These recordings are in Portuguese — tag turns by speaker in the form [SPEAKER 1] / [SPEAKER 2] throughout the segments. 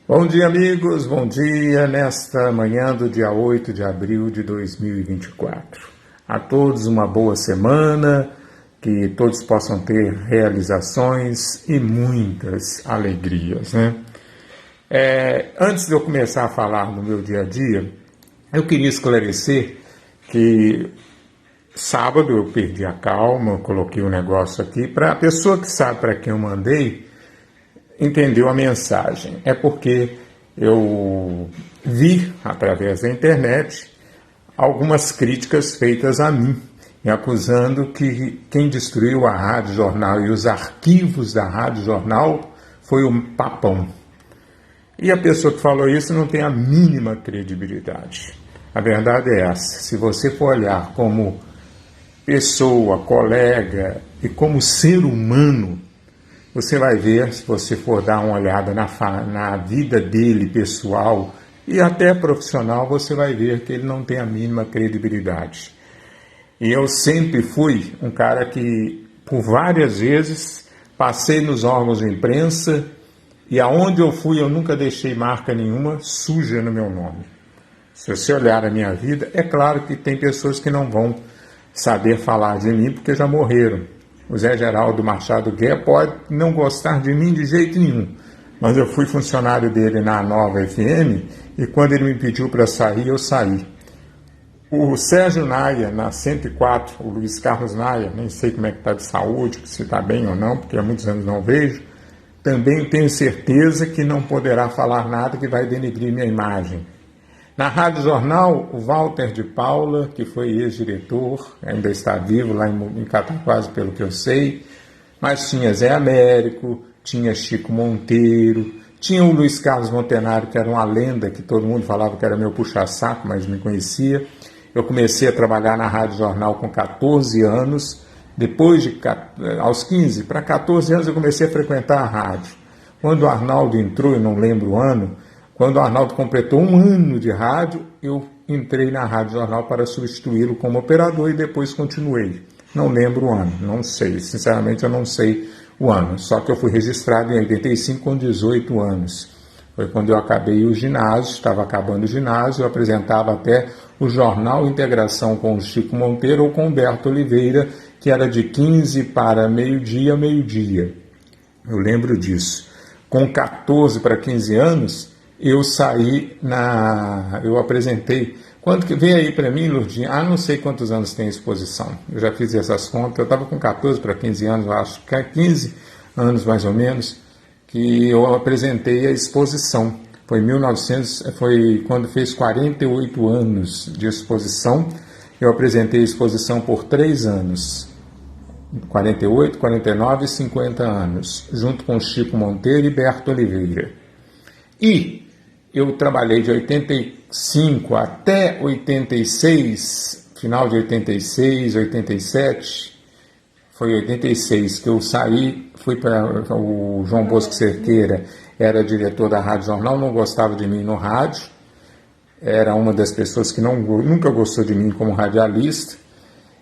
[SPEAKER 1] Bom dia, amigos, bom dia nesta manhã do dia 8 de abril de 2024. A todos uma boa semana, que todos possam ter realizações e muitas alegrias, né? Antes de eu começar a falar no meu dia a dia, eu queria esclarecer que sábado eu perdi a calma, coloquei um negócio aqui, para a pessoa que sabe para quem eu mandei, entendeu a mensagem. É porque eu vi, através da internet, algumas críticas feitas a mim, me acusando que quem destruiu a Rádio Jornal e os arquivos da Rádio Jornal foi o Papão. E a pessoa que falou isso não tem a mínima credibilidade. A verdade é essa. Se você for olhar como pessoa, colega e como ser humano, você vai ver, se você for dar uma olhada na vida dele, pessoal e até profissional, você vai ver que ele não tem a mínima credibilidade. E eu sempre fui um cara que, por várias vezes, passei nos órgãos de imprensa e aonde eu fui eu nunca deixei marca nenhuma suja no meu nome. Se você olhar a minha vida, é claro que tem pessoas que não vão saber falar de mim porque já morreram. O Zé Geraldo Machado Guerra pode não gostar de mim de jeito nenhum, mas eu fui funcionário dele na Nova FM e quando ele me pediu para sair, eu saí. O Sérgio Naia, na 104, o Luiz Carlos Naia, nem sei como é que está de saúde, se está bem ou não, porque há muitos anos não vejo, também tenho certeza que não poderá falar nada que vai denegrir minha imagem. Na Rádio Jornal, o Walter de Paula, que foi ex-diretor, ainda está vivo lá em Cataquase, pelo que eu sei, mas tinha Zé Américo, tinha Chico Monteiro, tinha o Luiz Carlos Montenário, que era uma lenda, que todo mundo falava que era meu puxa-saco, mas me conhecia. Eu comecei a trabalhar na Rádio Jornal com 14 anos, aos 15 para 14 anos eu comecei a frequentar a rádio. Quando o Arnaldo entrou, eu não lembro o ano, quando o Arnaldo completou 1 ano de rádio, eu entrei na Rádio Jornal para substituí-lo como operador e depois continuei. Não lembro o ano, não sei, sinceramente eu não sei o ano. Só que eu fui registrado em 85 com 18 anos. Foi quando eu acabei o ginásio, estava acabando o ginásio, eu apresentava até o Jornal Integração com o Chico Monteiro ou com o Humberto Oliveira, que era de 15 para meio-dia. Eu lembro disso. Com 14 para 15 anos, eu apresentei, quando que veio aí para mim, Lourdinha, não sei quantos anos tem a exposição, eu já fiz essas contas, eu estava com 14 para 15 anos, eu acho que 15 anos mais ou menos, que eu apresentei a exposição, foi quando fez 48 anos de exposição, eu apresentei a exposição por 3 anos, 48, 49 e 50 anos, junto com Chico Monteiro e Berto Oliveira. E eu trabalhei de 85 até 86, final de 86, 87, foi 86 que eu saí, fui para o João Bosco Cerqueira, era diretor da Rádio Jornal, não gostava de mim no rádio, era uma das pessoas que nunca gostou de mim como radialista.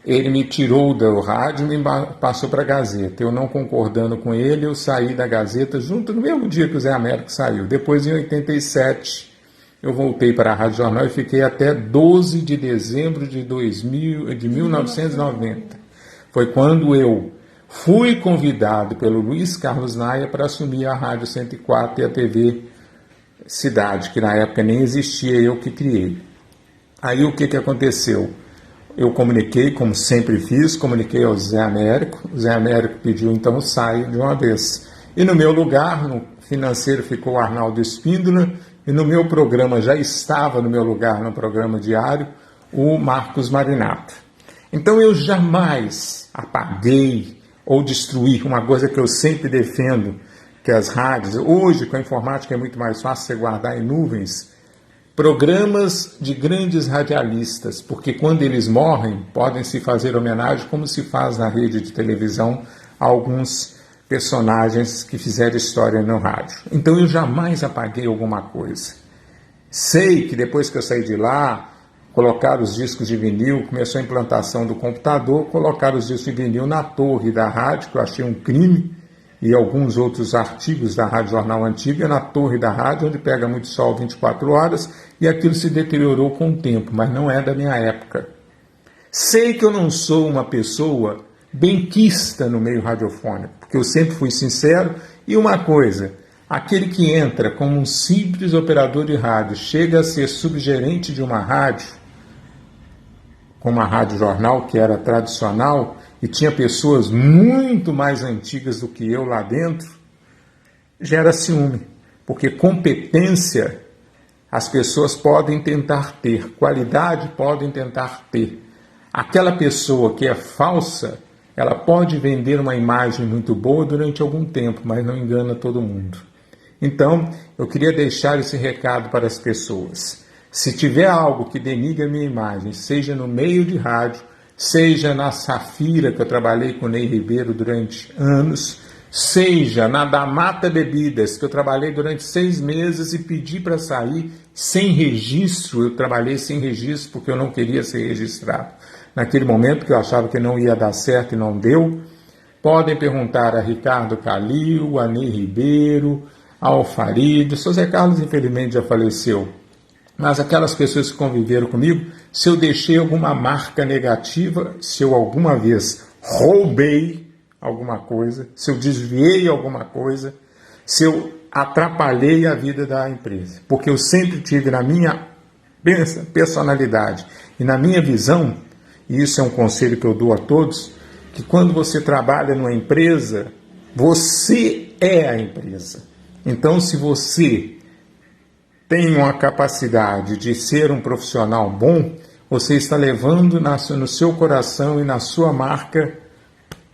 [SPEAKER 1] Ele me tirou do rádio e me passou para a Gazeta. Eu não concordando com ele, eu saí da Gazeta junto no mesmo dia que o Zé Américo saiu. Depois, em 87, eu voltei para a Rádio Jornal e fiquei até 12 de dezembro de 1990. Foi quando eu fui convidado pelo Luiz Carlos Naia para assumir a Rádio 104 e a TV Cidade, que na época nem existia, eu que criei. Aí o que aconteceu? Eu comuniquei, como sempre fiz, comuniquei ao Zé Américo. O Zé Américo pediu, então, sair de uma vez. E no meu lugar, no financeiro, ficou o Arnaldo Espíndola, e no meu programa, já estava no meu lugar, no programa diário, o Marcos Marinato. Então eu jamais apaguei ou destruí uma coisa que eu sempre defendo, que as rádios, hoje com a informática é muito mais fácil você guardar em nuvens, programas de grandes radialistas, porque quando eles morrem, podem se fazer homenagem, como se faz na rede de televisão, a alguns personagens que fizeram história no rádio. Então eu jamais apaguei alguma coisa. Sei que depois que eu saí de lá, colocaram os discos de vinil, começou a implantação do computador, colocaram os discos de vinil na torre da rádio, que eu achei um crime, e alguns outros artigos da Rádio Jornal Antiga na torre da rádio, onde pega muito sol 24 horas, e aquilo se deteriorou com o tempo, mas não é da minha época. Sei que eu não sou uma pessoa benquista no meio radiofônico, porque eu sempre fui sincero, e uma coisa, aquele que entra como um simples operador de rádio, chega a ser subgerente de uma rádio, como a Rádio Jornal, que era tradicional, e tinha pessoas muito mais antigas do que eu lá dentro, gera ciúme, porque competência as pessoas podem tentar ter, qualidade podem tentar ter. Aquela pessoa que é falsa, ela pode vender uma imagem muito boa durante algum tempo, mas não engana todo mundo. Então, eu queria deixar esse recado para as pessoas. Se tiver algo que denigra a minha imagem, seja no meio de rádio, seja na Safira, que eu trabalhei com o Ney Ribeiro durante anos, seja na da Mata Bebidas, que eu trabalhei durante 6 meses e pedi para sair sem registro. Eu trabalhei sem registro porque eu não queria ser registrado. Naquele momento que eu achava que não ia dar certo e não deu. Podem perguntar a Ricardo Calil, a Ney Ribeiro, ao Farid. O Sr. Zé Carlos, infelizmente, já faleceu. Mas aquelas pessoas que conviveram comigo, se eu deixei alguma marca negativa, se eu alguma vez roubei alguma coisa, se eu desviei alguma coisa, se eu atrapalhei a vida da empresa. Porque eu sempre tive na minha personalidade e na minha visão, e isso é um conselho que eu dou a todos, que quando você trabalha numa empresa, você é a empresa. Então, se você tem uma capacidade de ser um profissional bom, você está levando no seu coração e na sua marca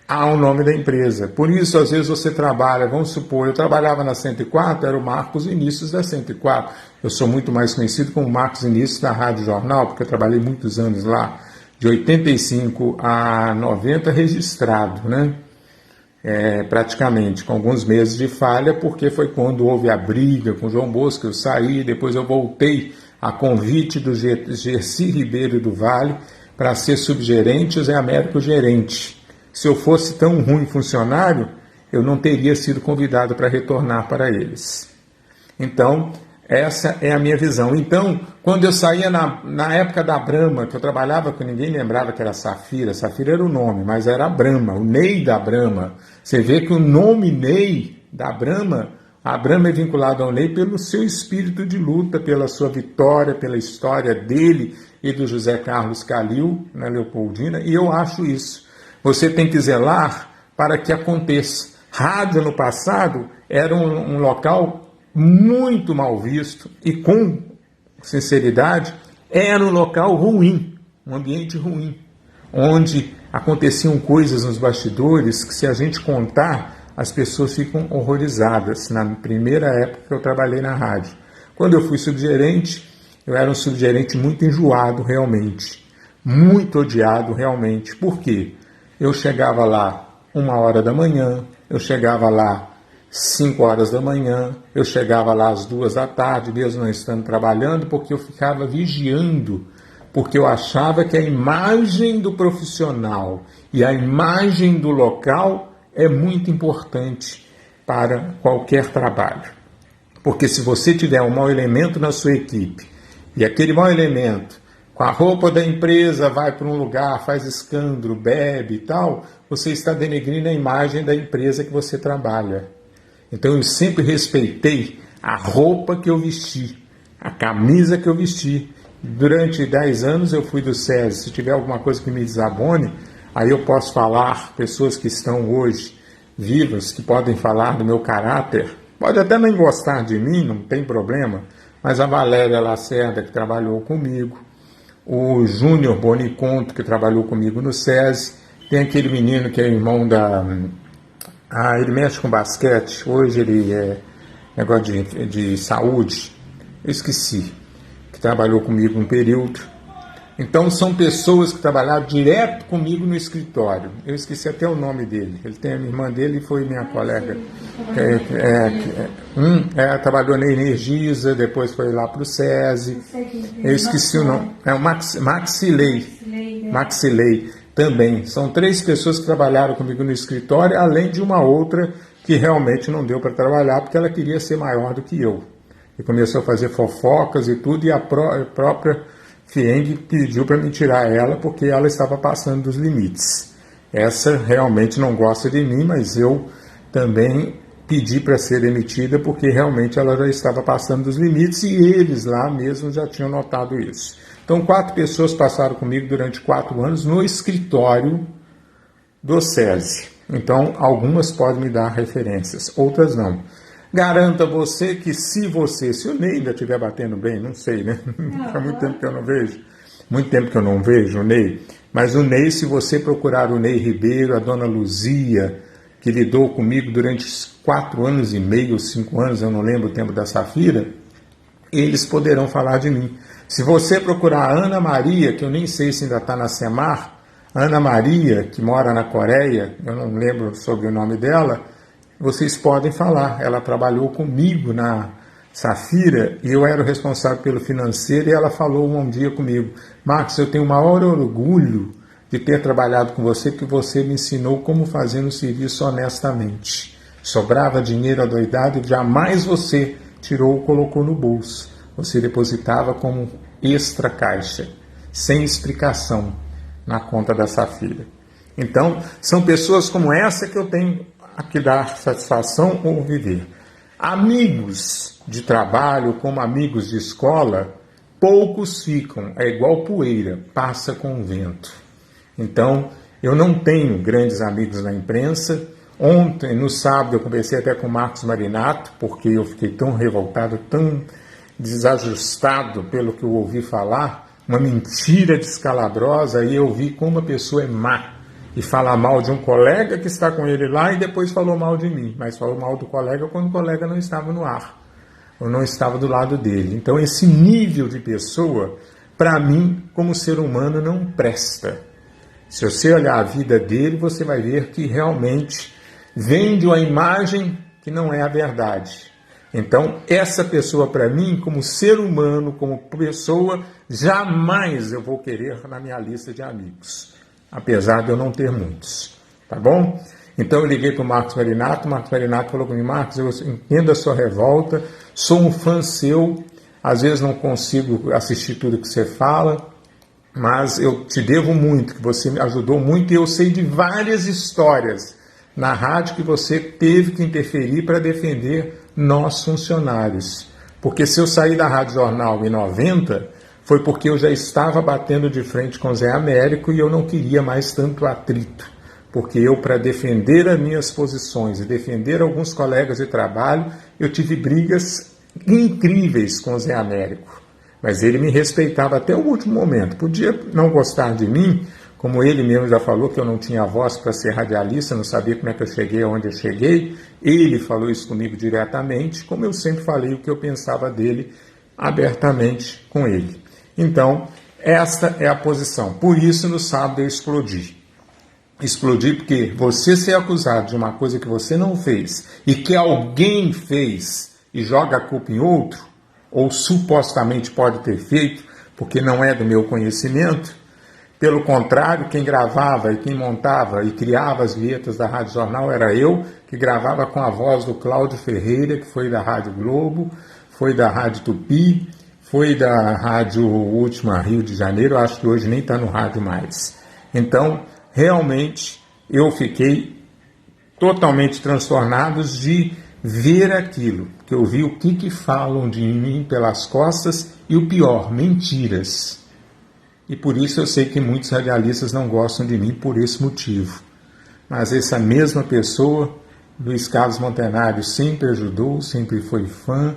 [SPEAKER 1] ao nome da empresa. Por isso, às vezes você trabalha, vamos supor, eu trabalhava na 104, era o Marcos Vinícius da 104. Eu sou muito mais conhecido como Marcos Vinícius da Rádio Jornal, porque eu trabalhei muitos anos lá, de 85 a 90 registrado, né? Praticamente, com alguns meses de falha, porque foi quando houve a briga com o João Bosco, eu saí, depois eu voltei a convite do Gersi Ribeiro do Vale para ser subgerente, o Zé Américo gerente. Se eu fosse tão ruim funcionário, eu não teria sido convidado para retornar para eles. Então, essa é a minha visão. Então, quando eu saía na época da Brahma, que eu trabalhava com ninguém lembrava que era Safira era o nome, mas era a Brahma, o Ney da Brahma. Você vê que o nome Ney da Brahma, a Brahma é vinculada ao Ney pelo seu espírito de luta, pela sua vitória, pela história dele e do José Carlos Calil, na Leopoldina, e eu acho isso. Você tem que zelar para que aconteça. Rádio, no passado, era um local muito mal visto e, com sinceridade, era um local ruim, um ambiente ruim, onde aconteciam coisas nos bastidores que, se a gente contar, as pessoas ficam horrorizadas. Na primeira época que eu trabalhei na rádio. Quando eu fui subgerente, eu era um subgerente muito enjoado, realmente, muito odiado, realmente. Por quê? Eu chegava lá 1h da manhã, eu chegava lá 5 horas da manhã, eu chegava lá às 2 da tarde, mesmo não estando trabalhando, porque eu ficava vigiando, porque eu achava que a imagem do profissional e a imagem do local é muito importante para qualquer trabalho. Porque se você tiver um mau elemento na sua equipe, e aquele mau elemento, com a roupa da empresa, vai para um lugar, faz escândalo, bebe e tal, você está denegrindo a imagem da empresa que você trabalha. Então eu sempre respeitei a roupa que eu vesti, a camisa que eu vesti. Durante 10 anos eu fui do SESI. Se tiver alguma coisa que me desabone, aí eu posso falar, pessoas que estão hoje vivas, que podem falar do meu caráter, pode até não gostar de mim, não tem problema, mas a Valéria Lacerda, que trabalhou comigo, o Júnior Boniconto, que trabalhou comigo no SESI, tem aquele menino que é irmão da... ele mexe com basquete, hoje ele é negócio de saúde, eu esqueci, que trabalhou comigo um período. Então são pessoas que trabalharam direto comigo no escritório. Eu esqueci até o nome dele. Ele tem a irmã dele, foi minha colega. Trabalhou na Energisa, depois foi lá para o SESI. Eu esqueci o nome. É o Maxilei também. São 3 pessoas que trabalharam comigo no escritório, além de uma outra que realmente não deu para trabalhar porque ela queria ser maior do que eu. E começou a fazer fofocas e tudo, e a própria Fieng pediu para me tirar ela porque ela estava passando dos limites. Essa realmente não gosta de mim, mas eu também pedi para ser demitida porque realmente ela já estava passando dos limites e eles lá mesmo já tinham notado isso. Então 4 pessoas passaram comigo durante 4 anos no escritório do SESI. Então algumas podem me dar referências, outras não. Garanto a você que se o Ney ainda estiver batendo bem, não sei, né? Faz muito tempo que eu não vejo. Muito tempo que eu não vejo o Ney. Mas o Ney, se você procurar o Ney Ribeiro, a dona Luzia, que lidou comigo durante 4 anos e meio, 5 anos, eu não lembro o tempo da Safira, eles poderão falar de mim. Se você procurar a Ana Maria, que eu nem sei se ainda está na Semar, Ana Maria, que mora na Coreia, eu não lembro sobre o nome dela, vocês podem falar. Ela trabalhou comigo na Safira e eu era o responsável pelo financeiro e ela falou um dia comigo: Marcos, eu tenho o maior orgulho de ter trabalhado com você, que você me ensinou como fazer um serviço honestamente. Sobrava dinheiro adoidado e jamais você tirou ou colocou no bolso. Você depositava como extra caixa, sem explicação, na conta da Safira. Então, são pessoas como essa que eu tenho que dar satisfação ou viver. Amigos de trabalho, como amigos de escola, poucos ficam, é igual poeira, passa com o vento. Então, eu não tenho grandes amigos na imprensa. Ontem, no sábado, eu conversei até com o Marcos Marinato, porque eu fiquei tão revoltado, tão desajustado pelo que eu ouvi falar, uma mentira descalabrosa, e eu vi como a pessoa é má e fala mal de um colega que está com ele lá e depois falou mal de mim, mas falou mal do colega quando o colega não estava no ar, ou não estava do lado dele. Então esse nível de pessoa, para mim, como ser humano, não presta. Se você olhar a vida dele, você vai ver que realmente vende uma imagem que não é a verdade. Então essa pessoa, para mim, como ser humano, como pessoa, jamais eu vou querer na minha lista de amigos, apesar de eu não ter muitos, tá bom? Então eu liguei para o Marcos Marinato falou comigo: Marcos, eu entendo a sua revolta, sou um fã seu, às vezes não consigo assistir tudo que você fala, mas eu te devo muito, que você me ajudou muito, e eu sei de várias histórias na rádio que você teve que interferir para defender nós funcionários. Porque se eu saí da Rádio Jornal em 90, foi porque eu já estava batendo de frente com o Zé Américo e eu não queria mais tanto atrito. Porque eu, para defender as minhas posições e defender alguns colegas de trabalho, eu tive brigas incríveis com o Zé Américo. Mas ele me respeitava até o último momento. Podia não gostar de mim, como ele mesmo já falou que eu não tinha voz para ser radialista, não sabia como é que eu cheguei aonde eu cheguei. Ele falou isso comigo diretamente, como eu sempre falei o que eu pensava dele abertamente com ele. Então, esta é a posição. Por isso, no sábado eu explodi. Explodi porque você ser acusado de uma coisa que você não fez e que alguém fez e joga a culpa em outro, ou supostamente pode ter feito, porque não é do meu conhecimento. Pelo contrário, quem gravava e quem montava e criava as vinhetas da Rádio Jornal era eu, que gravava com a voz do Cláudio Ferreira, que foi da Rádio Globo, foi da Rádio Tupi, foi da Rádio Última Rio de Janeiro, acho que hoje nem está no rádio mais. Então, realmente, eu fiquei totalmente transtornado de ver aquilo, que eu vi o que falam de mim pelas costas e o pior, mentiras. E por isso eu sei que muitos radialistas não gostam de mim por esse motivo. Mas essa mesma pessoa, Luiz Carlos Montenário, sempre ajudou, sempre foi fã,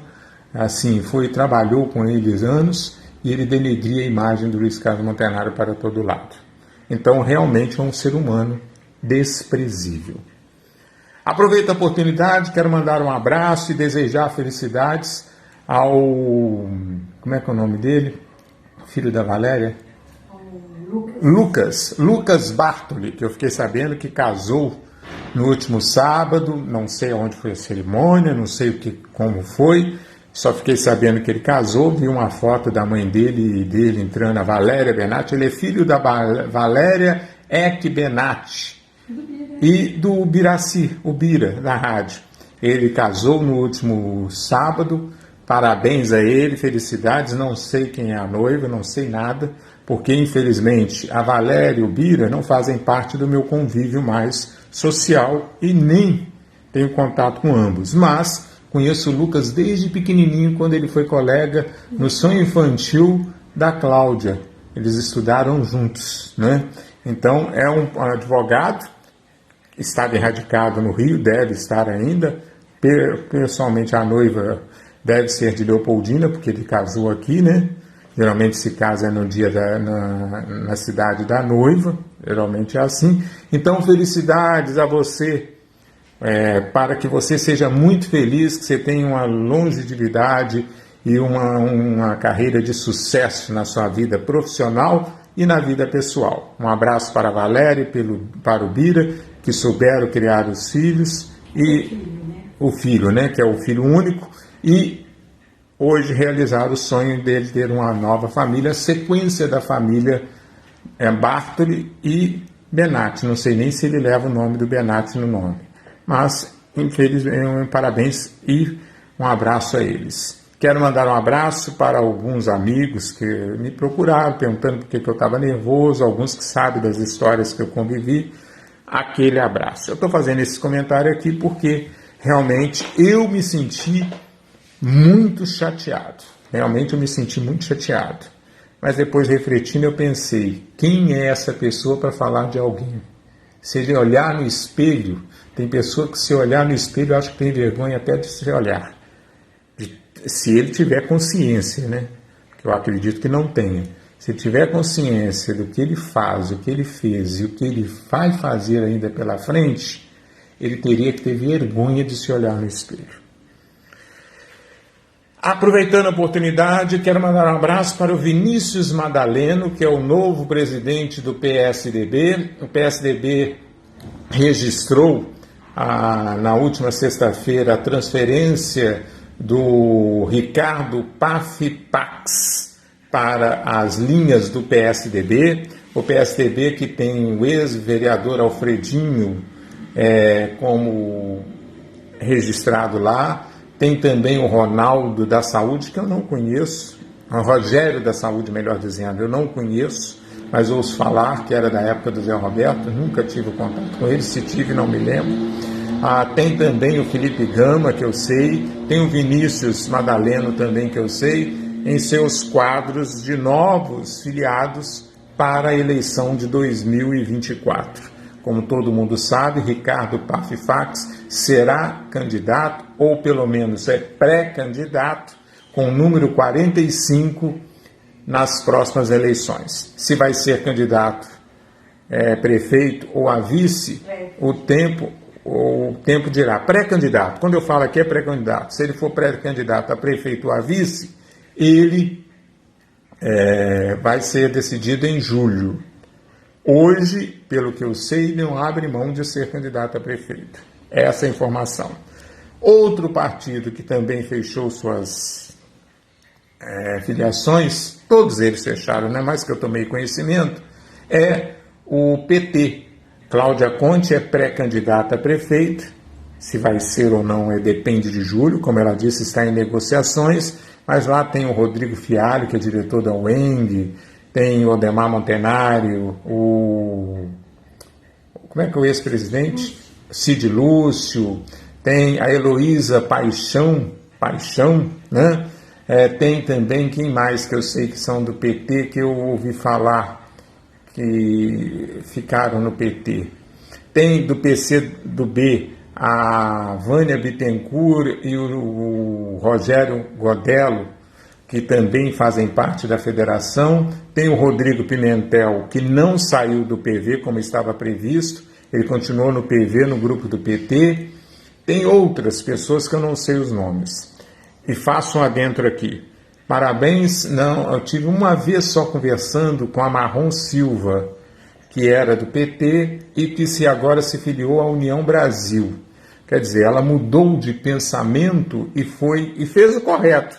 [SPEAKER 1] assim, trabalhou com eles anos, e ele denegria a imagem do Luiz Carlos Montenário para todo lado. Então, realmente é um ser humano desprezível. Aproveito a oportunidade, quero mandar um abraço e desejar felicidades ao... como é que é o nome dele? Filho da Valéria? Lucas Bartoli, que eu fiquei sabendo que casou no último sábado, não sei onde foi a cerimônia, não sei como foi, só fiquei sabendo que ele casou, vi uma foto da mãe dele entrando, a Valéria Benatti, ele é filho da Valéria Eck Benatti, e do Biraci, o Bira, da rádio. Ele casou no último sábado, parabéns a ele, felicidades, não sei quem é a noiva, não sei nada, porque infelizmente a Valéria e o Bira não fazem parte do meu convívio mais social e nem tenho contato com ambos, mas conheço o Lucas desde pequenininho, quando ele foi colega no Sonho Infantil da Cláudia. Eles estudaram juntos, né? Então, é um advogado, estava erradicado no Rio, deve estar ainda. Pessoalmente, a noiva deve ser de Leopoldina, porque ele casou aqui, né? Geralmente se casa no dia na cidade da noiva, geralmente é assim. Então, felicidades a você, para que você seja muito feliz, que você tenha uma longevidade e uma carreira de sucesso na sua vida profissional e na vida pessoal. Um abraço para a Valéria e para o Bira, que souberam criar os filhos, e o filho, né, que é o filho único, e hoje realizar o sonho dele ter uma nova família, sequência da família Bartoli e Benatti. Não sei nem se ele leva o nome do Benatti no nome, mas infelizmente, parabéns e um abraço a eles. Quero mandar um abraço para alguns amigos que me procuraram, perguntando por que eu estava nervoso, alguns que sabem das histórias que eu convivi. Aquele abraço. Eu estou fazendo esse comentário aqui porque realmente eu me senti muito chateado. Realmente eu me senti muito chateado. Mas depois, refletindo, eu pensei, quem é essa pessoa para falar de alguém? Se ele olhar no espelho, tem pessoa que se olhar no espelho, eu acho que tem vergonha até de se olhar. Se ele tiver consciência, né? Que eu acredito que não tenha. Se ele tiver consciência do que ele faz, o que ele fez e o que ele vai fazer ainda pela frente, ele teria que ter vergonha de se olhar no espelho. Aproveitando a oportunidade, quero mandar um abraço para o Vinícius Madaleno, que é o novo presidente do PSDB. O PSDB registrou na última sexta-feira a transferência do Ricardo Paff-Pax para as linhas do PSDB. O PSDB que tem o ex-vereador Alfredinho como registrado lá. Tem também o Ronaldo da Saúde, que eu não conheço, o Rogério da Saúde, melhor dizendo, eu não conheço, mas ouço falar que era da época do Zé Roberto, nunca tive contato com ele, se tive não me lembro. Tem também o Felipe Gama, que eu sei, tem o Vinícius Madaleno também, que eu sei, em seus quadros de novos filiados para a eleição de 2024. Como todo mundo sabe, Ricardo Paff-Pax será candidato, ou pelo menos é pré-candidato, com o número 45 nas próximas eleições. Se vai ser candidato prefeito ou a vice, o tempo dirá. Pré-candidato, quando eu falo aqui é pré-candidato, se ele for pré-candidato a prefeito ou a vice, ele vai ser decidido em julho. Hoje, pelo que eu sei, não abre mão de ser candidato a prefeito. Essa é a informação. Outro partido que também fechou suas filiações, todos eles fecharam, não é mais que eu tomei conhecimento, é o PT. Cláudia Conte é pré-candidata a prefeita, se vai ser ou não depende de julho, como ela disse, está em negociações, mas lá tem o Rodrigo Fialho, que é diretor da UENG, tem o Odemar Montenário, como é que é o ex-presidente? Cid Lúcio, tem a Heloísa Paixão, né? Tem também, quem mais que eu sei que são do PT, que eu ouvi falar que ficaram no PT. Tem do PCdoB a Vânia Bittencourt e o Rogério Godello, que também fazem parte da federação. Tem o Rodrigo Pimentel, que não saiu do PV como estava previsto, ele continuou no PV, no grupo do PT. Tem outras pessoas que eu não sei os nomes. E faço um adentro aqui. Parabéns, eu tive uma vez só conversando com a Marrom Silva, que era do PT e que agora se filiou à União Brasil. Quer dizer, ela mudou de pensamento e fez o correto.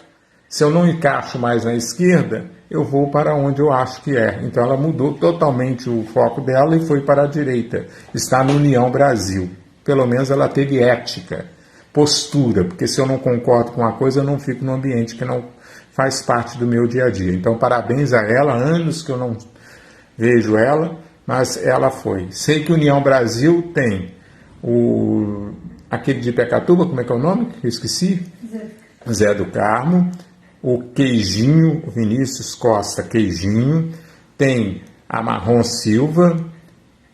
[SPEAKER 1] Se eu não encaixo mais na esquerda, eu vou para onde eu acho que é. Então ela mudou totalmente o foco dela e foi para a direita. Está no União Brasil. Pelo menos ela teve ética, postura, porque se eu não concordo com uma coisa, eu não fico no ambiente que não faz parte do meu dia a dia. Então parabéns a ela, anos que eu não vejo ela, mas ela foi. Sei que União Brasil tem aquele de Pecatuba, como é que é o nome? Eu esqueci. Zé do Carmo. O Queijinho, o Vinícius Costa Queijinho. Tem a Marrom Silva.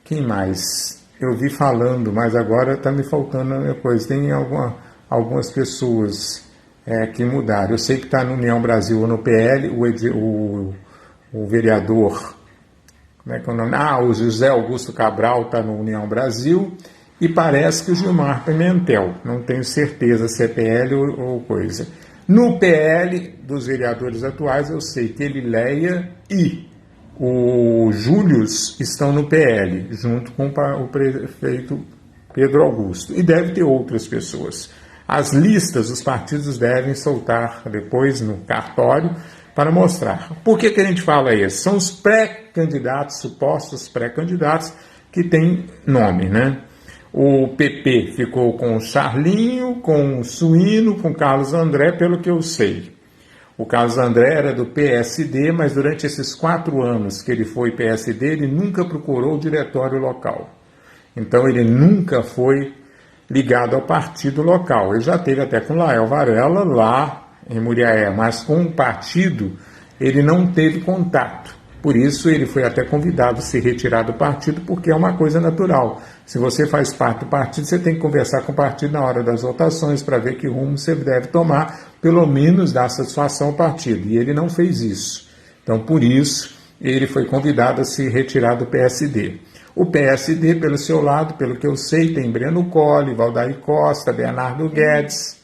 [SPEAKER 1] Quem mais? Eu vi falando, mas agora está me faltando a coisa. Tem algumas pessoas que mudaram. Eu sei que está no União Brasil ou no PL, o vereador... Como é que é o nome? O José Augusto Cabral está no União Brasil e parece que o Gilmar Pimentel, não tenho certeza se é PL ou coisa. No PL dos vereadores atuais, eu sei que Elileia e o Július estão no PL, junto com o prefeito Pedro Augusto. E deve ter outras pessoas. As listas, os partidos devem soltar depois no cartório, para mostrar. Por que a gente fala isso? São os pré-candidatos, supostos pré-candidatos, que têm nome, né? O PP ficou com o Charlinho, com o Suíno, com o Carlos André, pelo que eu sei. O Carlos André era do PSD, mas durante esses 4 anos que ele foi PSD, ele nunca procurou o diretório local. Então ele nunca foi ligado ao partido local. Ele já teve até com Lael Varela lá em Muriaé, mas com o partido ele não teve contato. Por isso ele foi até convidado a se retirar do partido, porque é uma coisa natural. Se você faz parte do partido, você tem que conversar com o partido na hora das votações para ver que rumo você deve tomar, pelo menos dar satisfação ao partido. E ele não fez isso. Então, por isso, ele foi convidado a se retirar do PSD. O PSD, pelo seu lado, pelo que eu sei, tem Breno Colli, Valdair Costa, Bernardo Guedes.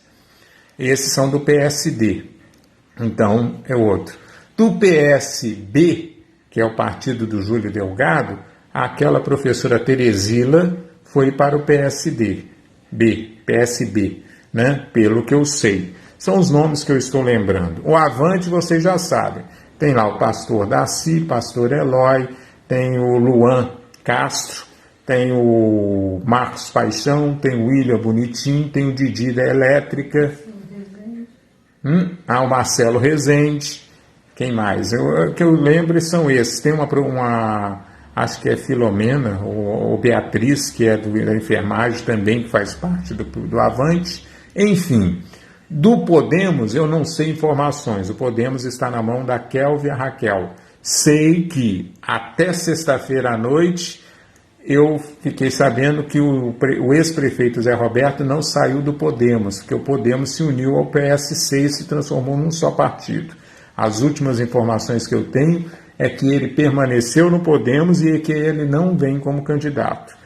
[SPEAKER 1] Esses são do PSD. Então, é outro. Do PSB, que é o partido do Júlio Delgado, aquela professora Teresila foi para o PSB, né? Pelo que eu sei. São os nomes que eu estou lembrando. O Avante, vocês já sabem. Tem lá o pastor Daci, pastor Eloy, tem o Luan Castro, tem o Marcos Paixão, tem o William Bonitinho, tem o Didi da Elétrica, o Marcelo Rezende, quem mais? O que eu lembro são esses. Tem acho que é Filomena, ou Beatriz, que é da enfermagem também, que faz parte do Avante. Enfim, do Podemos eu não sei informações. O Podemos está na mão da Kelvia Raquel. Sei que até sexta-feira à noite eu fiquei sabendo que o ex-prefeito Zé Roberto não saiu do Podemos, porque o Podemos se uniu ao PSC e se transformou num só partido. As últimas informações que eu tenho é que ele permaneceu no Podemos e que ele não vem como candidato.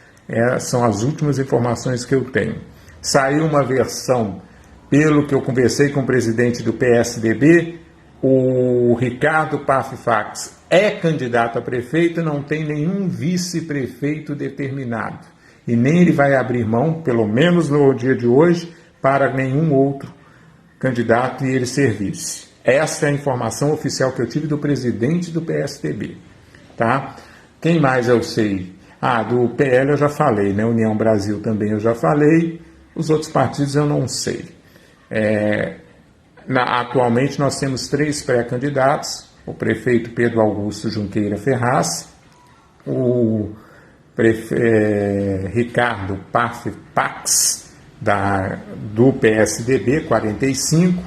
[SPEAKER 1] São as últimas informações que eu tenho. Saiu uma versão, pelo que eu conversei com o presidente do PSDB, o Ricardo Pafifax é candidato a prefeito e não tem nenhum vice-prefeito determinado. E nem ele vai abrir mão, pelo menos no dia de hoje, para nenhum outro candidato e ele ser vice. Essa é a informação oficial que eu tive do presidente do PSDB. Tá? Quem mais eu sei? Do PL eu já falei, né? União Brasil também eu já falei. Os outros partidos eu não sei. Atualmente nós temos 3 pré-candidatos: o prefeito Pedro Augusto Junqueira Ferraz, o Ricardo Pax, do PSDB, 45,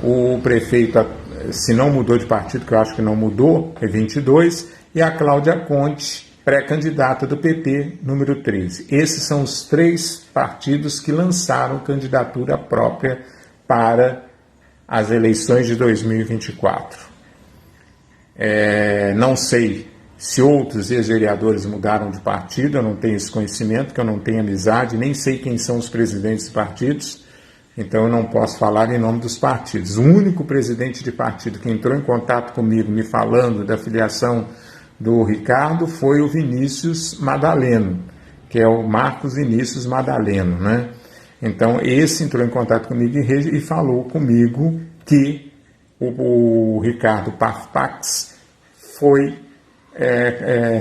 [SPEAKER 1] o prefeito, se não mudou de partido, que eu acho que não mudou, é 22, e a Cláudia Conte, pré-candidata do PP, número 13. Esses são os 3 partidos que lançaram candidatura própria para as eleições de 2024. Não sei se outros ex-vereadores mudaram de partido, eu não tenho esse conhecimento, que eu não tenho amizade, nem sei quem são os presidentes de partidos, então eu não posso falar em nome dos partidos. O único presidente de partido que entrou em contato comigo me falando da filiação do Ricardo foi o Vinícius Madaleno, que é o Marcos Vinícius Madaleno, né? Então esse entrou em contato comigo e falou comigo que o Ricardo Parpax foi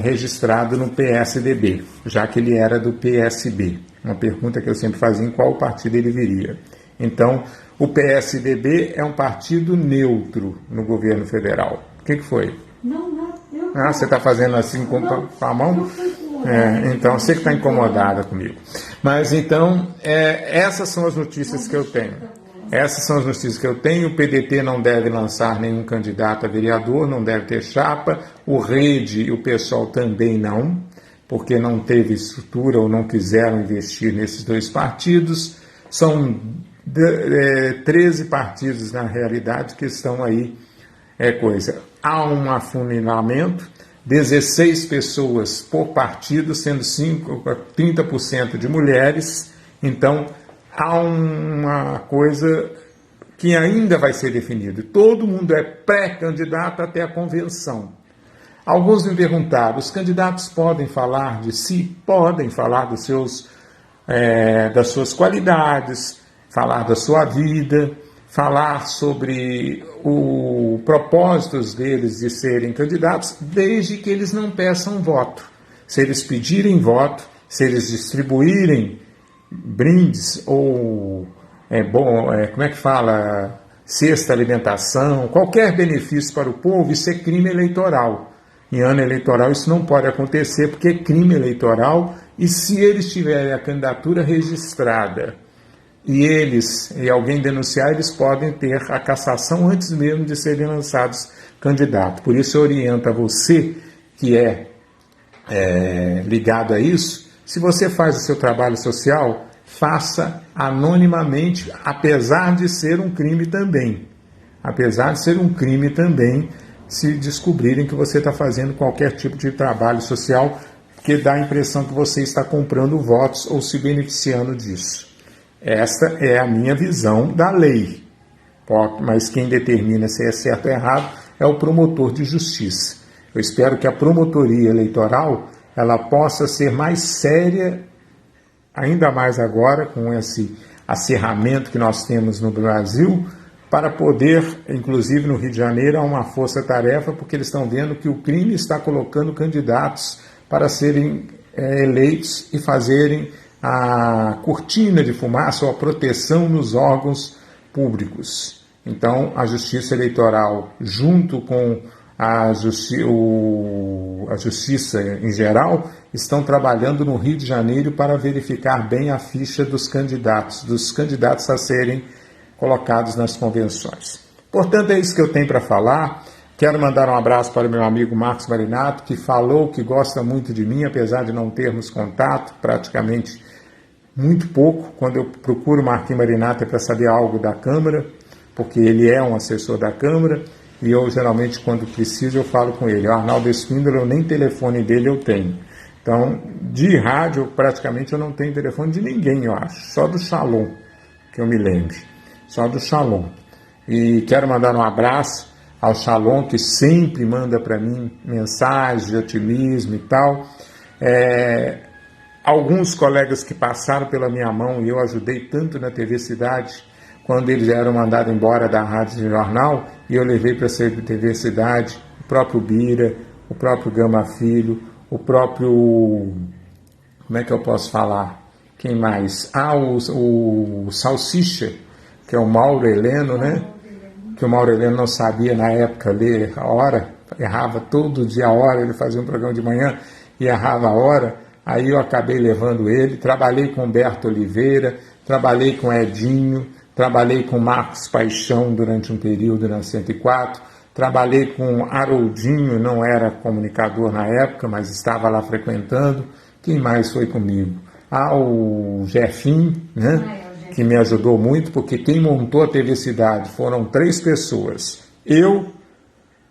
[SPEAKER 1] registrado no PSDB, já que ele era do PSB. Uma pergunta que eu sempre fazia, em qual partido ele viria. Então, o PSDB é um partido neutro no governo federal. O que foi?
[SPEAKER 2] Não.
[SPEAKER 1] Você está fazendo assim com a mão? Então, você que está incomodada comigo. Mas, então, essas são as notícias que eu tenho. Essas são as notícias que eu tenho. O PDT não deve lançar nenhum candidato a vereador, não deve ter chapa. O Rede e o PSOL também não, porque não teve estrutura ou não quiseram investir nesses dois partidos. São 13 partidos, na realidade, que estão aí. Há um afunilamento, 16 pessoas por partido, sendo 30% de mulheres. Então, há uma coisa que ainda vai ser definida. Todo mundo é pré-candidato até a convenção. Alguns me perguntaram, os candidatos podem falar de si? Podem falar das suas qualidades, falar da sua vida, falar sobre os propósitos deles de serem candidatos, desde que eles não peçam voto. Se eles pedirem voto, se eles distribuírem brindes ou, cesta alimentação, qualquer benefício para o povo, isso é crime eleitoral. Em ano eleitoral isso não pode acontecer, porque é crime eleitoral, e se eles tiverem a candidatura registrada e alguém denunciar, eles podem ter a cassação antes mesmo de serem lançados candidatos. Por isso eu oriento a você que é ligado a isso, se você faz o seu trabalho social, faça anonimamente, apesar de ser um crime também. Apesar de ser um crime também, se descobrirem que você está fazendo qualquer tipo de trabalho social, que dá a impressão que você está comprando votos ou se beneficiando disso. Esta é a minha visão da lei. Mas quem determina se é certo ou errado é o promotor de justiça. Eu espero que a promotoria eleitoral ela possa ser mais séria, ainda mais agora, com esse acirramento que nós temos no Brasil, para poder, inclusive no Rio de Janeiro, há uma força-tarefa, porque eles estão vendo que o crime está colocando candidatos para serem eleitos e fazerem a cortina de fumaça ou a proteção nos órgãos públicos. Então, a Justiça Eleitoral, junto com a Justiça em geral, estão trabalhando no Rio de Janeiro para verificar bem a ficha dos candidatos a serem colocados nas convenções. Portanto, é isso que eu tenho para falar. Quero mandar um abraço para o meu amigo Marcos Marinato, que falou que gosta muito de mim, apesar de não termos contato, praticamente muito pouco. Quando eu procuro o Marquinhos Marinato é para saber algo da Câmara, porque ele é um assessor da Câmara, e eu geralmente, quando preciso, eu falo com ele. O Arnaldo Espíndola, eu nem telefone dele eu tenho. Então, de rádio, praticamente eu não tenho telefone de ninguém, eu acho, só do Shalom, que eu me lembre, só do Shalom. E quero mandar um abraço ao Shalom, que sempre manda para mim mensagens de otimismo e tal. Alguns colegas que passaram pela minha mão e eu ajudei tanto na TV Cidade, quando eles eram mandados embora da Rádio Jornal, e eu levei para a TV Cidade, o próprio Bira, o próprio Gama Filho, o próprio... como é que eu posso falar? Quem mais? O Salsicha, que é o Mauro Heleno, né? Que o Mauro Heleno não sabia na época ler a hora, errava todo dia a hora, ele fazia um programa de manhã e errava a hora. Aí eu acabei levando ele, trabalhei com Humberto Oliveira, trabalhei com Edinho, trabalhei com Marcos Paixão durante um período na 104, trabalhei com Haroldinho, não era comunicador na época, mas estava lá frequentando. Quem mais foi comigo? O Jefinho, né? Que me ajudou muito, porque quem montou a TV Cidade foram 3 pessoas. Eu,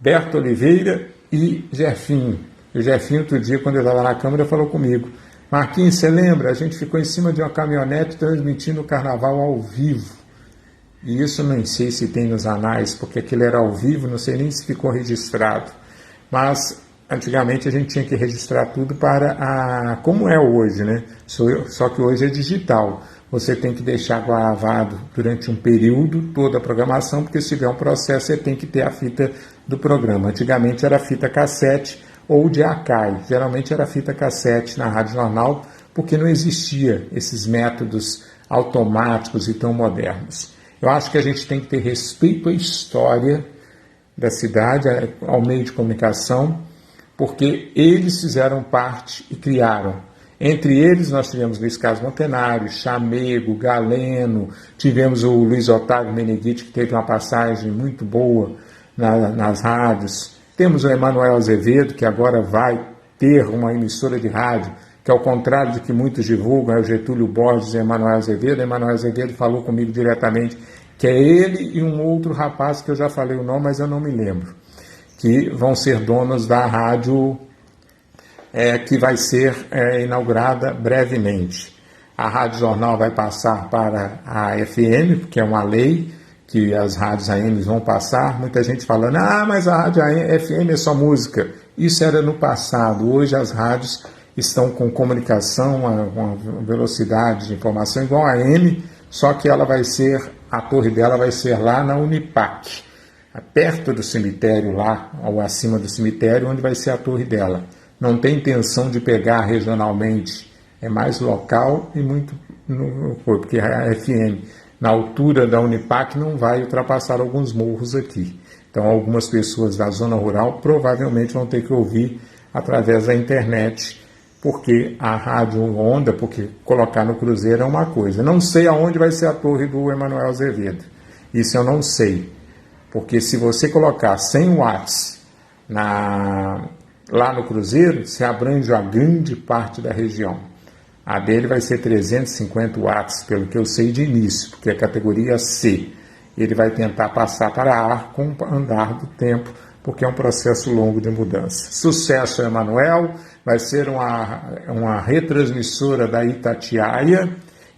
[SPEAKER 1] Berto Oliveira e Jefinho. E o Jefinho, outro dia, quando eu estava na Câmara, falou comigo: Marquinhos, você lembra? A gente ficou em cima de uma caminhonete transmitindo o carnaval ao vivo. E isso não sei se tem nos anais, porque aquilo era ao vivo, não sei nem se ficou registrado. Mas, antigamente, a gente tinha que registrar tudo para como é hoje, né? Só que hoje é digital. você tem que deixar gravado durante um período toda a programação, porque se tiver um processo, você tem que ter a fita do programa. Antigamente era fita cassete ou de archive, geralmente era fita cassete na Rádio Jornal, porque não existia esses métodos automáticos e tão modernos. Eu acho que a gente tem que ter respeito à história da cidade, ao meio de comunicação, porque eles fizeram parte e criaram. Entre eles nós tivemos Luiz Carlos Montenário, Chamego, Galeno, tivemos o Luiz Otávio Meneghitti, que teve uma passagem muito boa nas rádios. Temos o Emanuel Azevedo, que agora vai ter uma emissora de rádio, que ao contrário do que muitos divulgam, é o Getúlio Borges e Emanuel Azevedo. Emanuel Azevedo falou comigo diretamente que é ele e um outro rapaz, que eu já falei o nome, mas eu não me lembro, que vão ser donos da rádio que vai ser inaugurada brevemente. A Rádio Jornal vai passar para a FM, porque é uma lei que as rádios AM vão passar. Muita gente falando, mas a rádio FM é só música. Isso era no passado. Hoje as rádios estão com comunicação, uma velocidade de informação igual a AM, só que a torre dela vai ser lá na Unipac, perto do cemitério lá, ou acima do cemitério, onde vai ser a torre dela. Não tem intenção de pegar regionalmente, é mais local e muito, porque a FM, na altura da Unipac, não vai ultrapassar alguns morros aqui. Então, algumas pessoas da zona rural provavelmente vão ter que ouvir através da internet, porque a rádio onda, porque colocar no cruzeiro é uma coisa. Não sei aonde vai ser a torre do Emanuel Azevedo. Isso eu não sei, porque se você colocar 100 watts lá no cruzeiro, se abrange a grande parte da região. A dele vai ser 350 watts, pelo que eu sei de início, porque é categoria C. Ele vai tentar passar para ar com o andar do tempo, porque é um processo longo de mudança. Sucesso, Emanuel, vai ser uma retransmissora da Itatiaia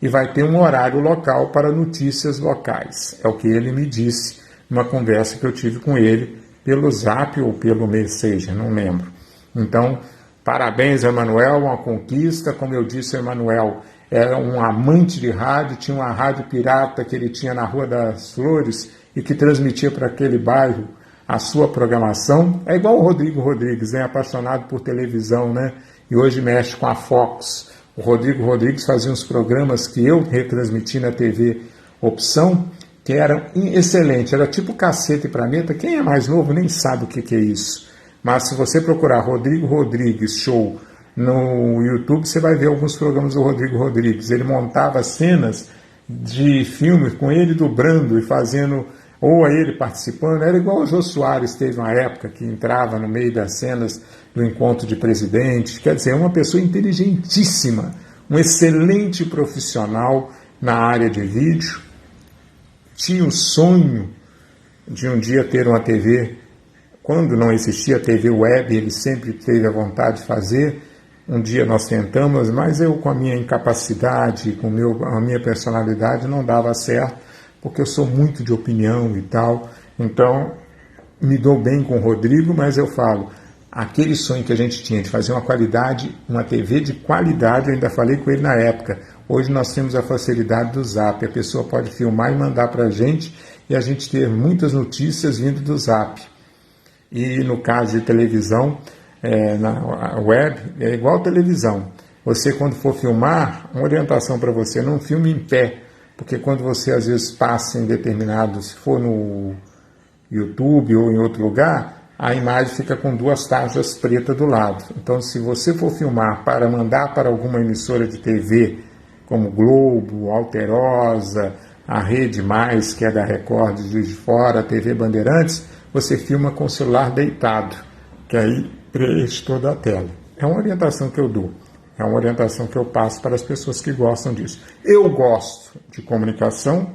[SPEAKER 1] e vai ter um horário local para notícias locais. É o que ele me disse numa conversa que eu tive com ele pelo Zap ou pelo Messenger, não lembro. Então, parabéns, Emanuel, uma conquista. Como eu disse, o Emanuel era um amante de rádio, tinha uma rádio pirata que ele tinha na Rua das Flores e que transmitia para aquele bairro a sua programação. É igual o Rodrigo Rodrigues, apaixonado por televisão, né? E hoje mexe com a Fox. O Rodrigo Rodrigues fazia uns programas que eu retransmiti na TV Opção, que eram excelentes, era tipo Caceta e Planeta. Quem é mais novo nem sabe o que é isso. Mas se você procurar Rodrigo Rodrigues Show no YouTube, você vai ver alguns programas do Rodrigo Rodrigues. Ele montava cenas de filmes com ele dublando e fazendo, ou a ele participando. Era igual o Jô Soares teve uma época que entrava no meio das cenas do encontro de presidente. Quer dizer, uma pessoa inteligentíssima, um excelente profissional na área de vídeo. Tinha o sonho de um dia ter uma TV. Quando não existia TV web, ele sempre teve a vontade de fazer. Um dia nós tentamos, mas eu, com a minha incapacidade, com a minha personalidade, não dava certo, porque eu sou muito de opinião e tal. Então, me dou bem com o Rodrigo, mas eu falo, aquele sonho que a gente tinha de fazer uma TV de qualidade, eu ainda falei com ele na época. Hoje nós temos a facilidade do Zap, a pessoa pode filmar e mandar para a gente, e a gente ter muitas notícias vindo do Zap. E no caso de televisão, na web, é igual televisão. Você, quando for filmar, uma orientação para você, não filme em pé, porque quando você às vezes passa em determinado, se for no YouTube ou em outro lugar, a imagem fica com duas tarjas pretas do lado. Então, se você for filmar para mandar para alguma emissora de TV, como Globo, Alterosa, a Rede Mais, que é da Record de Juiz de Fora, a TV Bandeirantes, você filma com o celular deitado, que aí preenche toda a tela. É uma orientação que eu dou, é uma orientação que eu passo para as pessoas que gostam disso. Eu gosto de comunicação,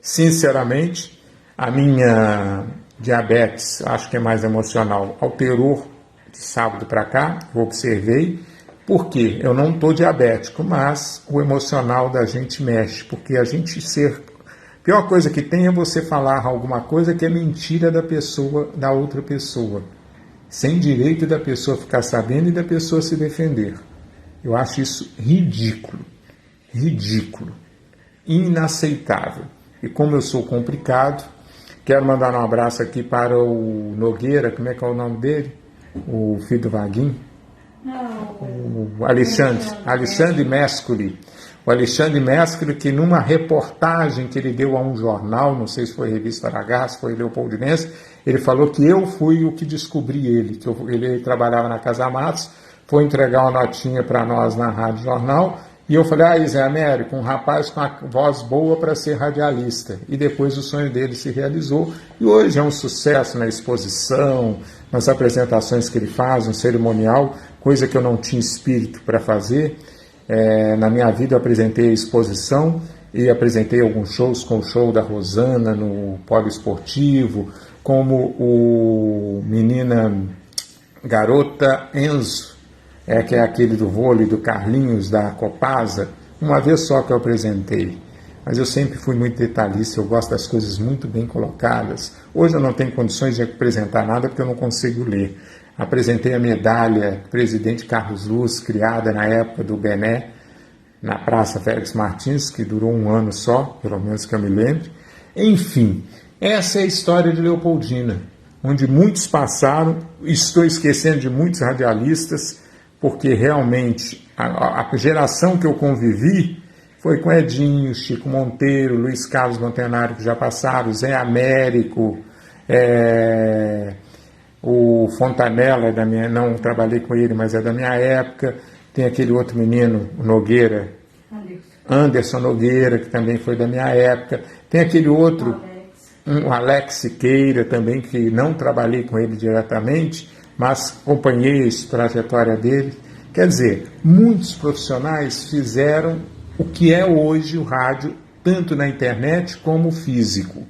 [SPEAKER 1] sinceramente, a minha diabetes, acho que é mais emocional, alterou de sábado para cá, eu observei, porque eu não estou diabético, mas o emocional da gente mexe, porque a gente a pior coisa que tem é você falar alguma coisa que é mentira da outra pessoa, sem direito da pessoa ficar sabendo e da pessoa se defender. Eu acho isso ridículo. ridículo, inaceitável. E como eu sou complicado, quero mandar um abraço aqui para o Nogueira, como é que é o nome dele? O filho do Vaguinho? O Alexandre Mescoli. O Alexandre Mescoli, que numa reportagem que ele deu a um jornal, não sei se foi Revista Aragás, foi Leopoldinense, ele falou que eu fui o que descobri ele, que ele trabalhava na Casa Matos, foi entregar uma notinha para nós na Rádio Jornal, e eu falei, Zé Américo, um rapaz com a voz boa para ser radialista. E depois o sonho dele se realizou, e hoje é um sucesso na exposição, nas apresentações que ele faz, um cerimonial, coisa que eu não tinha espírito para fazer. Na minha vida eu apresentei a exposição e apresentei alguns shows, com o show da Rosana no Poliesportivo, como o Garota Enzo, que é aquele do vôlei do Carlinhos, da Copasa, uma vez só que eu apresentei. Mas eu sempre fui muito detalhista, eu gosto das coisas muito bem colocadas. Hoje eu não tenho condições de apresentar nada porque eu não consigo ler. Apresentei a medalha Presidente Carlos Luz, criada na época do Bené, na Praça Félix Martins, que durou um ano só, pelo menos que eu me lembre. Enfim, essa é a história de Leopoldina, onde muitos passaram, estou esquecendo de muitos radialistas, porque realmente a geração que eu convivi foi com Edinho, Chico Monteiro, Luiz Carlos Montenário, que já passaram, Zé Américo, o Fontanella, não trabalhei com ele, mas é da minha época. Tem aquele outro menino, o Nogueira, Anderson Nogueira, que também foi da minha época. Tem aquele outro, o Alex Siqueira, também, que não trabalhei com ele diretamente, mas acompanhei a trajetória dele. Quer dizer, muitos profissionais fizeram o que é hoje o rádio, tanto na internet como físico.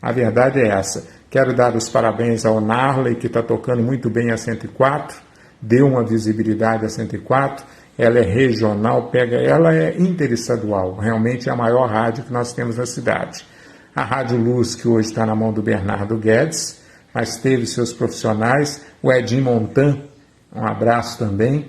[SPEAKER 1] A verdade é essa. Quero dar os parabéns ao Narley, que está tocando muito bem a 104, deu uma visibilidade a 104, ela é regional, ela é interestadual, realmente é a maior rádio que nós temos na cidade. A Rádio Luz, que hoje está na mão do Bernardo Guedes, mas teve seus profissionais, o Edinho Montan, um abraço também.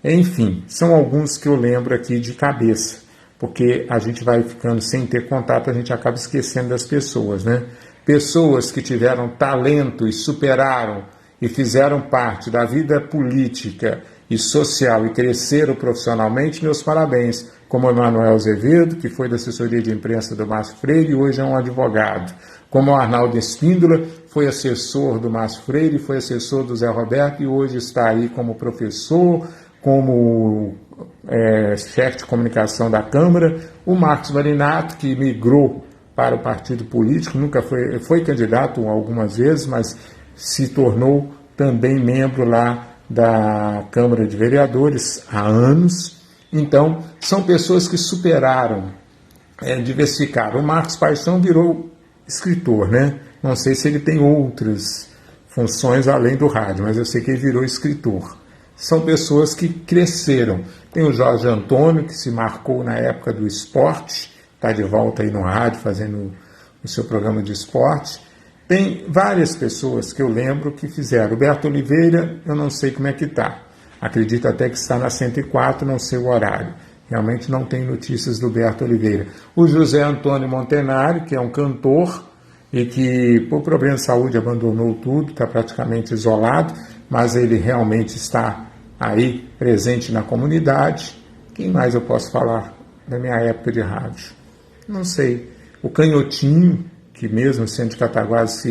[SPEAKER 1] Enfim, são alguns que eu lembro aqui de cabeça, porque a gente vai ficando sem ter contato, a gente acaba esquecendo das pessoas, né? Pessoas que tiveram talento e superaram e fizeram parte da vida política e social e cresceram profissionalmente, meus parabéns, como o Emanuel Azevedo, que foi da assessoria de imprensa do Márcio Freire e hoje é um advogado, como o Arnaldo Espíndola, foi assessor do Márcio Freire, foi assessor do Zé Roberto e hoje está aí como professor, como chefe de comunicação da Câmara, o Marcos Marinato, que migrou para o partido político, nunca foi candidato algumas vezes, mas se tornou também membro lá da Câmara de Vereadores há anos. Então, são pessoas que superaram, diversificaram. O Marcos Paixão virou escritor, né? Não sei se ele tem outras funções além do rádio, mas eu sei que ele virou escritor. São pessoas que cresceram. Tem o Jorge Antônio, que se marcou na época do esporte, está de volta aí no rádio, fazendo o seu programa de esporte. Tem várias pessoas que eu lembro que fizeram. O Berto Oliveira, eu não sei como é que está. Acredito até que está na 104, não sei o horário. Realmente não tenho notícias do Berto Oliveira. O José Antônio Montenário, que é um cantor e que, por problema de saúde, abandonou tudo, está praticamente isolado, mas ele realmente está aí presente na comunidade. Quem mais eu posso falar da minha época de rádio? Não sei. O Canhotinho, que mesmo sendo de Cataguases,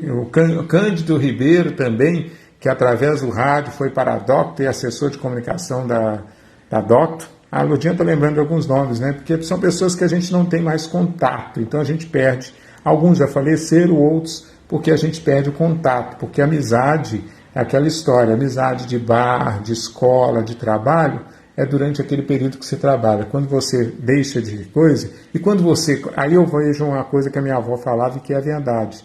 [SPEAKER 1] o Cândido Ribeiro também, que através do rádio foi para a Docto e assessor de comunicação da Docto. A Ludinha está lembrando de alguns nomes, né? Porque são pessoas que a gente não tem mais contato, então a gente perde. Alguns já faleceram, outros porque a gente perde o contato, porque a amizade é aquela história, amizade de bar, de escola, de trabalho, é durante aquele período que você trabalha. Quando você deixa de coisa, e quando você... Aí eu vejo uma coisa que a minha avó falava e que é a verdade.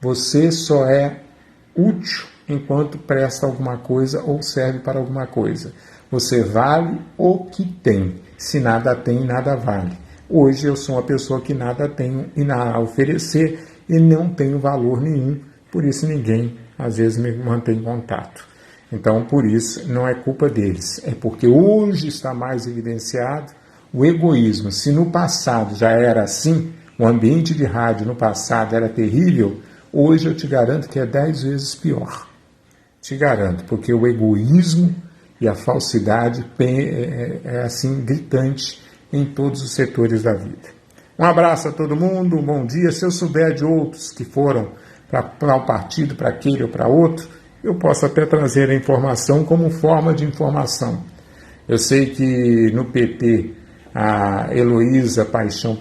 [SPEAKER 1] Você só é útil enquanto presta alguma coisa ou serve para alguma coisa. Você vale o que tem. Se nada tem, nada vale. Hoje eu sou uma pessoa que nada tenho a oferecer e não tenho valor nenhum. Por isso ninguém, às vezes, me mantém contato. Então, por isso, não é culpa deles. É porque hoje está mais evidenciado, o egoísmo, se no passado já era assim, o ambiente de rádio no passado era terrível, hoje eu te garanto que é 10 vezes pior. Te garanto, porque o egoísmo e a falsidade é assim gritante em todos os setores da vida. Um abraço a todo mundo, um bom dia. Se eu souber de outros que foram para um partido, para aquele ou para outro, eu posso até trazer a informação como forma de informação. Eu sei que no PT a Heloísa Paixão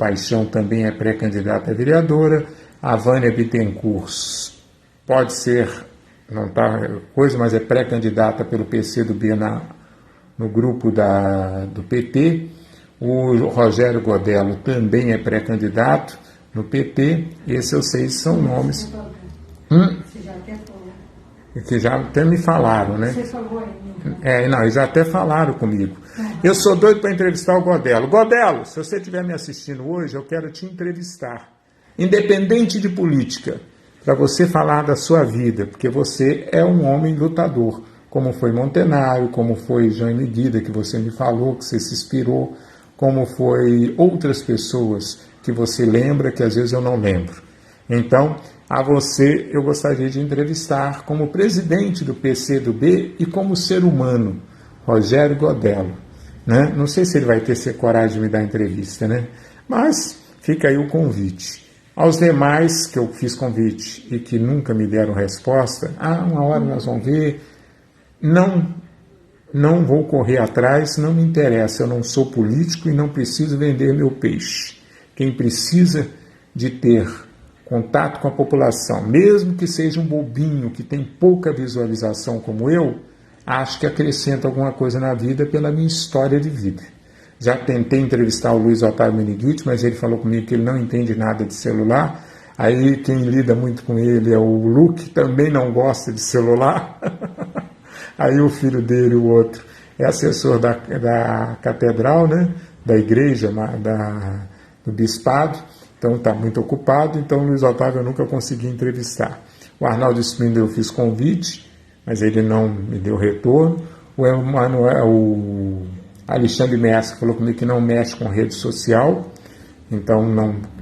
[SPEAKER 1] também é pré-candidata a vereadora, a Vânia Bittencourt pode ser, não está coisa, mas é pré-candidata pelo PCdoB no grupo do PT, o Rogério Godello também é pré-candidato no PT, esses eu sei são nomes. Você já até falou. Que já até me falaram, né? Você falou aí. Não, eles já até falaram comigo. Eu sou doido para entrevistar o Godello. Godello, se você estiver me assistindo hoje, eu quero te entrevistar. Independente de política, para você falar da sua vida, porque você é um homem lutador, como foi Montenário, como foi Jaime Guida, que você me falou, que você se inspirou, como foi outras pessoas que você lembra, que às vezes eu não lembro. Então, a você eu gostaria de entrevistar como presidente do PCdoB e como ser humano, Rogério Godello. Né? Não sei se ele vai ter coragem de me dar entrevista, né? Mas fica aí o convite. Aos demais que eu fiz convite e que nunca me deram resposta, uma hora nós vamos ver, não vou correr atrás, não me interessa, eu não sou político e não preciso vender meu peixe. Quem precisa de ter contato com a população, mesmo que seja um bobinho, que tem pouca visualização como eu, acho que acrescenta alguma coisa na vida pela minha história de vida. Já tentei entrevistar o Luiz Otávio Meneghitti, mas ele falou comigo que ele não entende nada de celular. Aí quem lida muito com ele é o Luke, também não gosta de celular. Aí o filho dele, o outro, é assessor da catedral, né? Da igreja, do bispado. Então está muito ocupado, então o Luiz Otávio eu nunca consegui entrevistar. O Arnaldo Spindler eu fiz convite, mas ele não me deu retorno. O Alexandre Messi falou comigo que não mexe com rede social, então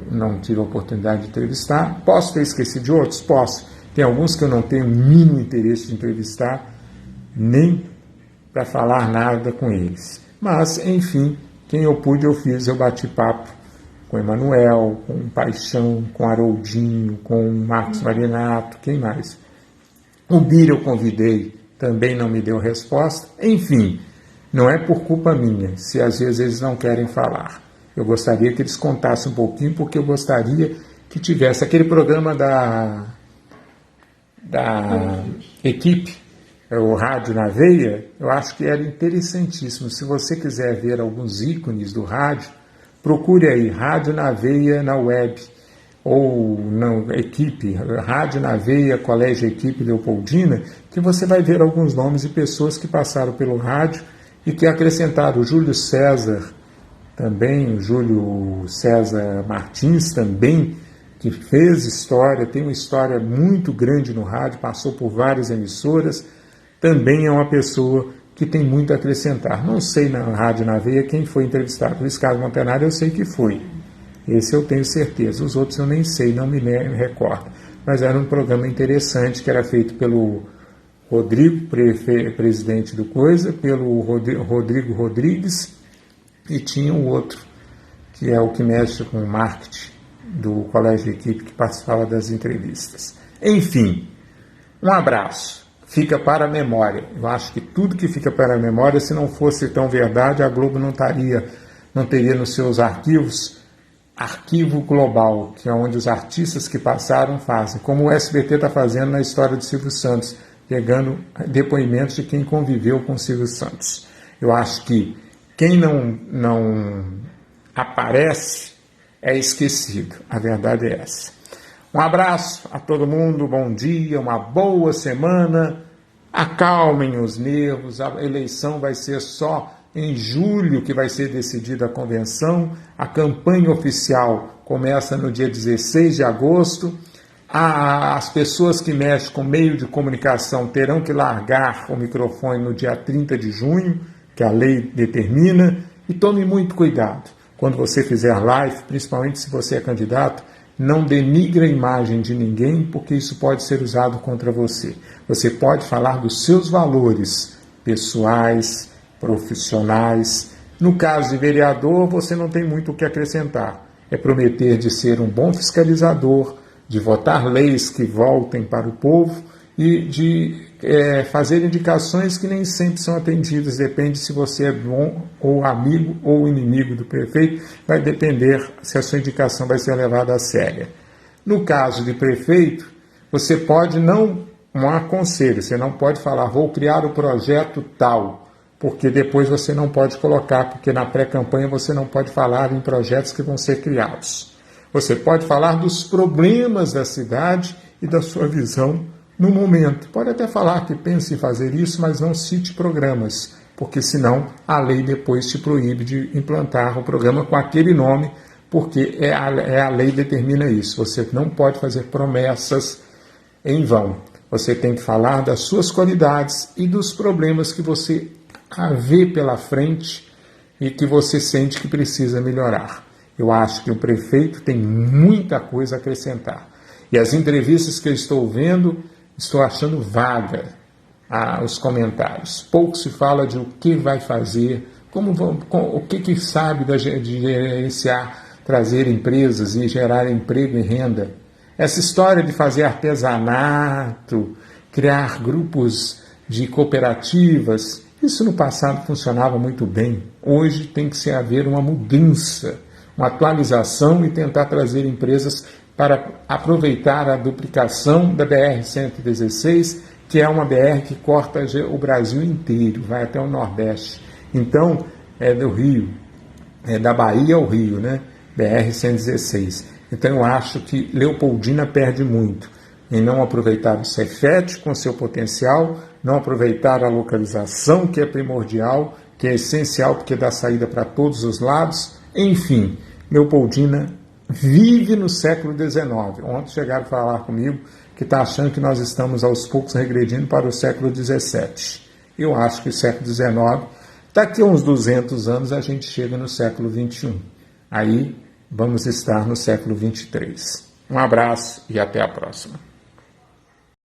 [SPEAKER 1] não tive a oportunidade de entrevistar. Posso ter esquecido de outros? Posso. Tem alguns que eu não tenho o mínimo interesse de entrevistar, nem para falar nada com eles. Mas, enfim, quem eu pude eu fiz, eu bati papo com Emanuel, com Paixão, com Haroldinho, com Marcos Marinato, quem mais? O Bira eu convidei, também não me deu resposta. Enfim, não é por culpa minha, se às vezes eles não querem falar. Eu gostaria que eles contassem um pouquinho, porque eu gostaria que tivesse aquele programa da equipe, o Rádio na Veia, eu acho que era interessantíssimo. Se você quiser ver alguns ícones do rádio, procure aí, Rádio na Veia na web, ou na equipe, Rádio na Veia, Colégio Equipe Leopoldina, que você vai ver alguns nomes de pessoas que passaram pelo rádio e que acrescentaram. O Júlio César também, o Júlio César Martins também, que fez história, tem uma história muito grande no rádio, passou por várias emissoras, também é uma pessoa que tem muito a acrescentar. Não sei na Rádio na Veia quem foi entrevistado. Luiz Carlos Montenário eu sei que foi. Esse eu tenho certeza. Os outros eu nem sei, não me recordo. Mas era um programa interessante que era feito pelo Rodrigo, presidente do Coisa, pelo Rodrigo Rodrigues, e tinha um outro, que é o que mexe com o marketing do Colégio Equipe, que participava das entrevistas. Enfim, um abraço. Fica para a memória. Eu acho que tudo que fica para a memória, se não fosse tão verdade, a Globo não teria nos seus arquivos arquivo global, que é onde os artistas que passaram fazem, como o SBT está fazendo na história de Silvio Santos, pegando depoimentos de quem conviveu com Silvio Santos. Eu acho que quem não aparece é esquecido. A verdade é essa. Um abraço a todo mundo, bom dia, uma boa semana, acalmem os nervos, a eleição vai ser só em julho que vai ser decidida a convenção, a campanha oficial começa no dia 16 de agosto, as pessoas que mexem com meio de comunicação terão que largar o microfone no dia 30 de junho, que a lei determina, E tome muito cuidado. Quando você fizer live, principalmente se você é candidato, não denigre a imagem de ninguém, porque isso pode ser usado contra você. Você pode falar dos seus valores pessoais, profissionais. No caso de vereador, você não tem muito o que acrescentar. É prometer de ser um bom fiscalizador, de votar leis que voltem para o povo e de fazer indicações que nem sempre são atendidas. Depende se você é bom ou amigo ou inimigo do prefeito, vai depender se a sua indicação vai ser levada a sério. No caso de prefeito, você pode não, um aconselho, você não pode falar, vou criar o projeto tal, porque depois você não pode colocar, porque na pré-campanha você não pode falar em projetos que vão ser criados. Você pode falar dos problemas da cidade e da sua visão no momento. Pode até falar que pensa em fazer isso, mas não cite programas, porque senão a lei depois te proíbe de implantar o programa com aquele nome, porque a lei determina isso. Você não pode fazer promessas em vão. Você tem que falar das suas qualidades e dos problemas que você vê pela frente e que você sente que precisa melhorar. Eu acho que o prefeito tem muita coisa a acrescentar. E as entrevistas que eu estou vendo, estou achando vaga os comentários. Pouco se fala de o que vai fazer, o que sabe de gerenciar, trazer empresas e gerar emprego e renda. Essa história de fazer artesanato, criar grupos de cooperativas, isso no passado funcionava muito bem. Hoje tem que haver uma mudança, uma atualização e tentar trazer empresas para aproveitar a duplicação da BR-116, que é uma BR que corta o Brasil inteiro, vai até o Nordeste. Então, é do Rio, é da Bahia ao Rio, né? BR-116. Então, eu acho que Leopoldina perde muito em não aproveitar o Cefet com seu potencial, não aproveitar a localização, que é primordial, que é essencial, porque dá saída para todos os lados. Enfim, Leopoldina vive no século XIX. Ontem chegaram a falar comigo que está achando que nós estamos aos poucos regredindo para o século XVII. Eu acho que o século XIX, daqui a uns 200 anos, a gente chega no século XXI. Aí vamos estar no século XXIII. Um abraço e até a próxima.